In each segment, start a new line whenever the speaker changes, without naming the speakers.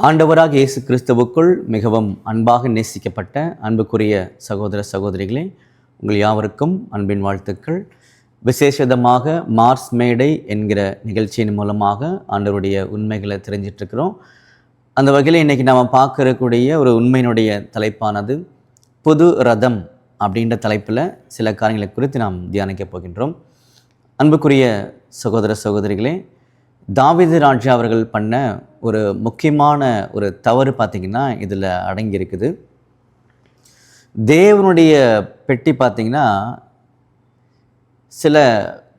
ஆண்டவராக இயேசு கிறிஸ்துவுக்குள் மிகவும் அன்பாக நேசிக்கப்பட்ட அன்புக்குரிய சகோதர சகோதரிகளே, உங்கள் யாவருக்கும் அன்பின் வாழ்த்துக்கள். விசேஷமாக மார்ஸ் மேடை என்கிற நிகழ்ச்சியின் மூலமாக ஆண்டவருடைய உண்மைகளை தெரிஞ்சிட்ருக்கிறோம். அந்த வகையில் இன்றைக்கி நாம் பார்க்கக்கூடிய ஒரு உண்மையினுடைய தலைப்பானது புது ரதம் அப்படின்ற தலைப்பில் சில காரியங்களை குறித்து நாம் தியானிக்க போகின்றோம். அன்புக்குரிய சகோதர சகோதரிகளே, தாவீது ராஜா அவர்கள் பண்ண ஒரு முக்கியமான ஒரு தவறு பார்த்திங்கன்னா இதில் அடங்கியிருக்குது. தேவனுடைய பெட்டி பார்த்திங்கன்னா சில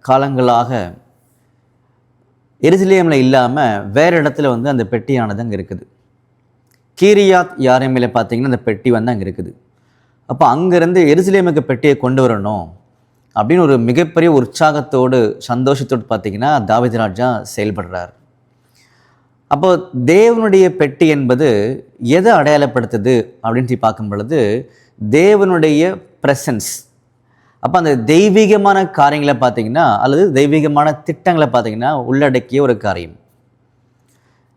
காலங்களாக எருசலேமில் இல்லாமல் வேறு இடத்துல அந்த பெட்டியானது அங்கே இருக்குது. கீரியாத் யாரீமில் பார்த்திங்கன்னா அந்த பெட்டி அங்கே இருக்குது. அப்போ அங்கேருந்து எருசலேமுக்கு பெட்டியை கொண்டு வரணும் அப்படின்னு ஒரு மிகப்பெரிய உற்சாகத்தோடு சந்தோஷத்தோடு பார்த்திங்கன்னா தாவீது ராஜா செயல்படுறார். அப்போ தேவனுடைய பெட்டி என்பது எதை அடையாளப்படுத்துது அப்படின்னு பார்க்கும் பொழுது தேவனுடைய ப்ரெசன்ஸ். அப்போ அந்த தெய்வீகமான காரியங்களை பார்த்திங்கன்னா அல்லது தெய்வீகமான திட்டங்களை பார்த்திங்கன்னா உள்ளடக்கிய ஒரு காரியம்.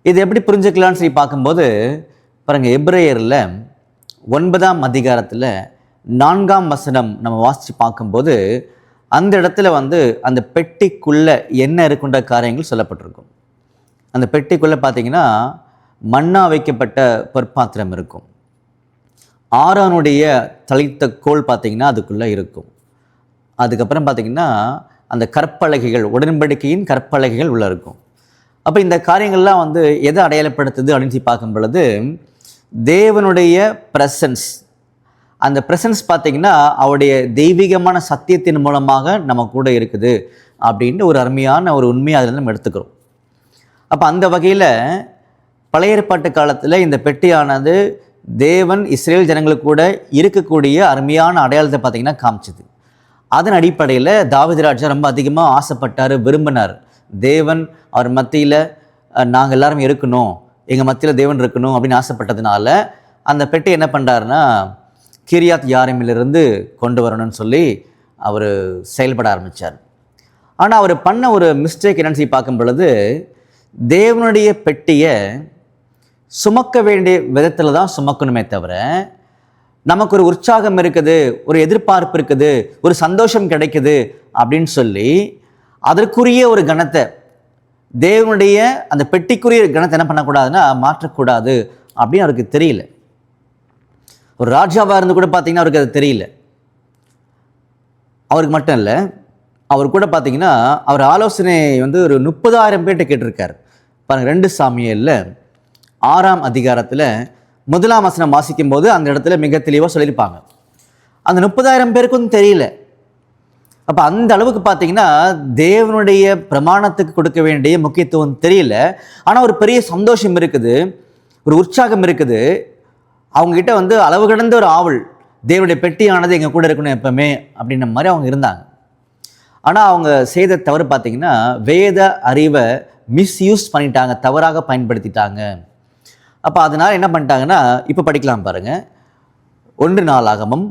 இது எப்படி புரிஞ்சுக்கலான்னு பார்க்கும்போது பாருங்கள், எபிரேயரில் 9ஆம் அதிகாரத்தில் 4ஆம் வசனம் நம்ம வாசித்து பார்க்கும்போது அந்த இடத்துல அந்த பெட்டிக்குள்ளே என்ன இருக்குன்ற காரியங்கள் சொல்லப்பட்டிருக்கும். அந்த பெட்டிக்குள்ளே பார்த்திங்கன்னா மண்ணா வைக்கப்பட்ட பொற்பாத்திரம் இருக்கும். ஆரோனுடைய தளித்த கோல் பார்த்திங்கன்னா அதுக்குள்ளே இருக்கும். அதுக்கப்புறம் பார்த்திங்கன்னா அந்த கற்பலகைகள், உடன்படிக்கையின் கற்பலகைகள் உள்ளே இருக்கும். அப்போ இந்த காரியங்கள்லாம் எதை அடையாளப்படுத்துது அப்படின்னு பார்க்கும் பொழுது தேவனுடைய ப்ரெசன்ஸ். அந்த ப்ரெசன்ஸ் பார்த்திங்கன்னா அவருடைய தெய்வீகமான சத்தியத்தின் மூலமாக நம்ம கூட இருக்குது அப்படின்ட்டு ஒரு அருமையான ஒரு உண்மையை அதில் நம்ம எடுத்துக்கிறோம். அப்போ அந்த வகையில் பழைய ஏற்பாட்டு காலத்தில் இந்த பெட்டியானது தேவன் இஸ்ரேல் ஜனங்களுக்கு கூட இருக்கக்கூடிய அருமையான அடையாளத்தை பார்த்திங்கன்னா காமிச்சிது. அதன் அடிப்படையில் தாவீது ராஜா ரொம்ப அதிகமாக ஆசைப்பட்டார், விரும்பினார். தேவன் அவர் மத்தியில் நாங்கள் எல்லாரும் இருக்கணும், எங்கள் மத்தியில் தேவன் இருக்கணும் அப்படின்னு ஆசைப்பட்டதுனால அந்த பெட்டி என்ன பண்ணுறாருன்னா கீரியாத் யாரீமிலிருந்து கொண்டு வரணும்னு சொல்லி அவர் செயல்பட ஆரம்பித்தார். ஆனால் அவர் பண்ண ஒரு மிஸ்டேக் என்னன்னு பார்க்கும் பொழுது தேவனுடைய பெட்டியை சுமக்க வேண்டிய விதத்தில் தான் சுமக்கணுமே தவிர நமக்கு ஒரு உற்சாகம் இருக்குது, ஒரு எதிர்பார்ப்பு இருக்குது, ஒரு சந்தோஷம் கிடைக்குது அப்படின்னு சொல்லி அதற்குரிய ஒரு கணத்தை, தேவனுடைய அந்த பெட்டிக்குரிய கணத்தை என்ன பண்ணக்கூடாதுன்னா மாற்றக்கூடாது அப்படின்னு அவருக்கு தெரியல. ஒரு ராஜாவாக இருந்து கூட பார்த்திங்கன்னா அவருக்கு அது தெரியல. அவருக்கு மட்டும் இல்லை, அவர் கூட பார்த்திங்கன்னா அவர் ஆலோசனை ஒரு 30,000 பேர்கிட்ட கேட்டிருக்கார். பாருங்கள், 2 சாமுவேலில் 6ஆம் அதிகாரத்தில் 1ஆம் வசனம் வாசிக்கும் போது அந்த இடத்துல மிக தெளிவாக சொல்லியிருப்பாங்க. அந்த 30,000 பேருக்கும் தெரியல. அப்போ அந்த அளவுக்கு பார்த்திங்கன்னா தேவனுடைய பிரமாணத்துக்கு கொடுக்க வேண்டிய முக்கியத்துவம் தெரியல. ஆனால் ஒரு பெரிய சந்தோஷம் இருக்குது, ஒரு உற்சாகம் இருக்குது. அவங்ககிட்ட அளவு கடந்த ஒரு ஆவல், தேவனுடைய பெட்டியானது எங்கள் கூட இருக்கணும் எப்பவுமே அப்படின்ற மாதிரி அவங்க இருந்தாங்க. ஆனால் அவங்க செய்த தவறு பார்த்திங்கன்னா வேத அறிவை மிஸ்யூஸ் பண்ணிட்டாங்க, தவறாக பயன்படுத்திட்டாங்க. அப்போ அதனால் என்ன பண்ணிட்டாங்கன்னா இப்போ படிக்கலாம் பாருங்கள், 1 நாளாகமம்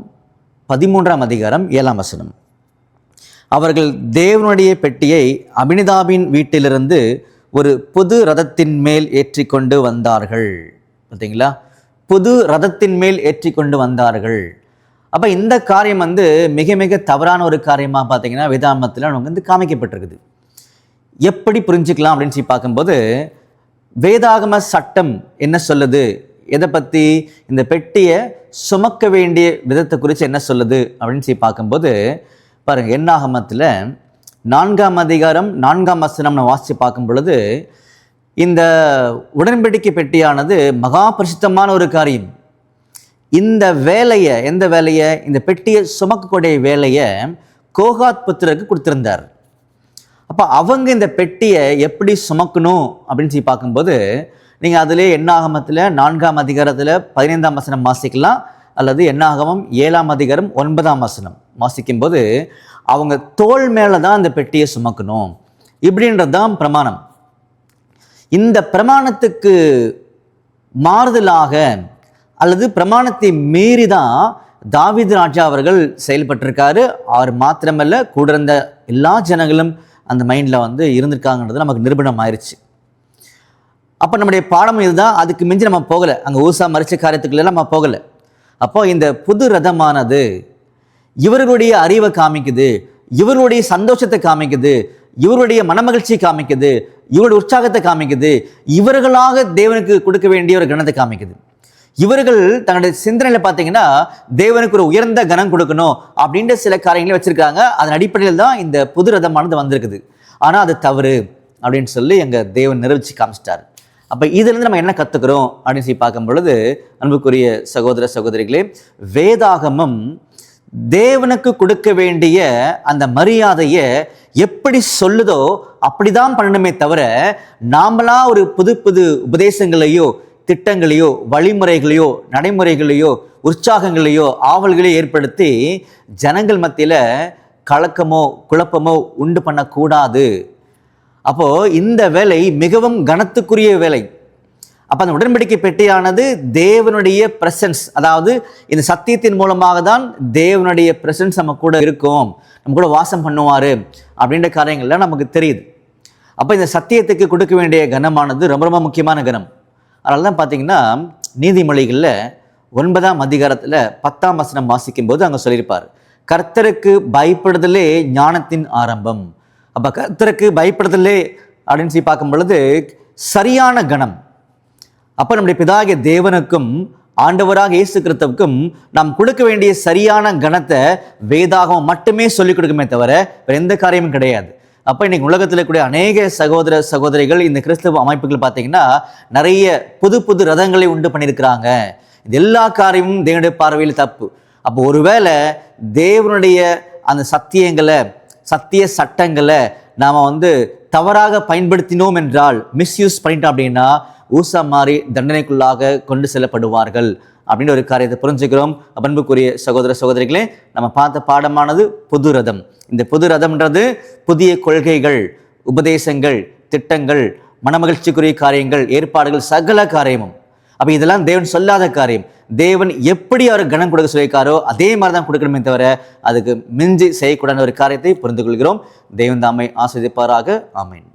13ஆம் அதிகாரம் 7ஆம் வசனம். அவர்கள் தேவனுடைய பெட்டியை அபினிதாபின் வீட்டிலிருந்து ஒரு புது ரதத்தின் மேல் ஏற்றி கொண்டு வந்தார்கள். பார்த்தீங்களா, புது ரதத்தின் மேல் ஏற்றி கொண்டு வந்தார்கள். அப்போ இந்த காரியம் மிக மிக தவறான ஒரு காரியமாக பார்த்திங்கன்னா வேதாகமத்தில் நமக்கு காமிக்கப்பட்டிருக்குது. எப்படி புரிஞ்சுக்கலாம் அப்படின்னு பார்க்கும்போது வேதாகம சட்டம் என்ன சொல்லுது, எதை பற்றி, இந்த பெட்டியை சுமக்க வேண்டிய விதத்தை குறித்து என்ன சொல்லுது அப்படின்னு பார்க்கும்போது பாருங்கள், என்னாகமத்தில் 4ஆம் அதிகாரம் 4ஆம் வசனம் நம்ம வாசித்து பார்க்கும் பொழுது இந்த உடன்படிக்கை பெட்டியானது மகா பரிசுத்தமான ஒரு காரியம். இந்த வேலையை, எந்த வேலையை, இந்த பெட்டியை சுமக்கக்கூடிய வேலையை கோகாத் புத்திரருக்கு கொடுத்துருந்தார். அப்போ அவங்க இந்த பெட்டியை எப்படி சுமக்கணும் அப்படின்னு பார்க்கும்போது நீங்கள் அதிலே என்னாகமத்தில் 4ஆம் அதிகாரத்தில் 15ஆம் வசனம் வாசிக்கலாம், அல்லது என்னாகமம் 7ஆம் அதிகாரம் 9ஆம் வசனம் வாசிக்கும்போது அவங்க தோள் மேலே தான் இந்த பெட்டியை சுமக்கணும் இப்படின்றது தான் பிரமாணம். இந்த பிரமாணத்துக்கு மாறுதலாக அல்லது பிரமாணத்தை மீறி தான் தாவீது ராஜா அவர்கள் செயல்பட்டிருக்காரு. அவர் மாத்திரமல்ல, கூட இருந்த எல்லா ஜனங்களும் அந்த மைண்டில் இருந்திருக்காங்கன்றது நமக்கு நிரூபணம் ஆயிடுச்சு. அப்போ நம்முடைய பாடம் இதுதான். அதுக்கு மிஞ்சி நம்ம போகலை, அங்கே ஊசா மறிச்ச காரியத்துக்குள்ள நம்ம போகலை. அப்போ இந்த புது ரதமானது இவர்களுடைய அறிவை காமிக்குது, இவர்களுடைய சந்தோஷத்தை காமிக்குது, இவருடைய மனமகிழ்ச்சியை காமிக்குது, இவருடைய உற்சாகத்தை காமிக்குது, இவர்களாக தேவனுக்கு கொடுக்க வேண்டிய ஒரு கணத்தை காமிக்குது. இவர்கள் தன்னுடைய சிந்தனையில் பார்த்தீங்கன்னா தேவனுக்கு ஒரு உயர்ந்த கனம் கொடுக்கணும் அப்படின்ற சில காரியங்களை வச்சிருக்காங்க. அதன் அடிப்படையில் தான் இந்த புது ரதமானது வந்திருக்குது. ஆனால் அது தவறு அப்படின்னு சொல்லி எங்கள் தேவன் நிரூபித்து காமிச்சிட்டார். அப்போ இதிலிருந்து நம்ம என்ன கற்றுக்கிறோம் அப்படின்னு சொல்லி பார்க்கும் பொழுது, அன்புக்குரிய சகோதர சகோதரிகளே, வேதாகமம் தேவனுக்கு கொடுக்க வேண்டிய அந்த மரியாதையை எப்படி சொல்லுதோ அப்படிதான் பண்ணணுமே தவிர, நாமளா ஒரு புது புது உபதேசங்களையோ திட்டங்களையோ வழிமுறைகளையோ நடைமுறைகளையோ உற்சாகங்களையோ ஆவல்களையோ ஏற்படுத்தி ஜனங்கள் மத்தியில் கலக்கமோ குழப்பமோ உண்டு பண்ணக்கூடாது. அப்போ இந்த வேலை மிகவும் கனத்துக்குரிய வேலை. அப்போ அந்த உடன்படிக்கை பெட்டியானது தேவனுடைய பிரசன்ஸ், அதாவது இந்த சத்தியத்தின் மூலமாக தான் தேவனுடைய பிரசன்ஸ் நம்ம கூட இருக்கும், நம்ம கூட வாசம் பண்ணுவார் அப்படின்ற காரியங்கள்லாம் நமக்கு தெரியுது. அப்போ இந்த சத்தியத்துக்கு கொடுக்க வேண்டிய கனமானது ரொம்ப ரொம்ப முக்கியமான கனம். அதனால தான் பார்த்தீங்கன்னா நீதிமொழிகளில் 9ஆம் அதிகாரத்தில் 10ஆம் வசனம் வாசிக்கும் போது அங்கே சொல்லியிருப்பார், கர்த்தருக்கு பயப்படுதலே ஞானத்தின் ஆரம்பம். அப்போ கர்த்தருக்கு பயப்படுதலே அப்படின்னு சொல்லி பார்க்கும் பொழுது சரியான கணம். அப்போ நம்முடைய பிதாகிய தேவனுக்கும் ஆண்டவராக இயேசு கிறிஸ்துவுக்கும் நாம் கொடுக்க வேண்டிய சரியான கணத்தை வேதாகமம் மட்டுமே சொல்லிக் கொடுக்குமே தவிர வேறு எந்த காரியமும் கிடையாது. அப்போ இன்னைக்கு உலகத்தில் கூடிய அநேக சகோதர சகோதரிகள் இந்த கிறிஸ்தவ அமைப்புகள் பார்த்தீங்கன்னா நிறைய புது புது ரதங்களை உண்டு பண்ணியிருக்கிறாங்க. இது எல்லா காரியமும் தேவனுடைய பார்வையில் தப்பு. அப்போ ஒருவேளை தேவனுடைய அந்த சத்தியங்களை சத்திய சட்டங்களை நாம் தவறாக பயன்படுத்தினோம் என்றால், மிஸ்யூஸ் பண்ணிட்டோம் அப்படின்னா ஊசா மாறி தண்டனைக்குள்ளாக கொண்டு செல்லப்படுவார்கள் அப்படின்னு ஒரு காரியத்தை புரிஞ்சுக்கிறோம். அன்புக்குரிய சகோதர சகோதரிகளே, நம்ம பார்த்த பாடமானது புது ரதம். இந்த புது ரதம்ன்றது புதிய கொள்கைகள், உபதேசங்கள், திட்டங்கள், மனமகிழ்ச்சிக்குரிய காரியங்கள், ஏற்பாடுகள், சகல காரியமும். அப்போ இதெல்லாம் தேவன் சொல்லாத காரியம். தேவன் எப்படி அவர் கனம் கொடுக்க சொல்லியிருக்காரோ அதே மாதிரி தான் கொடுக்கணுமே தவிர அதுக்கு மிஞ்சி செய்யக்கூடாத ஒரு காரியத்தை புரிந்து கொள்கிறோம். தேவன் தாமை ஆசீர்வதிப்பாராக. ஆமென்.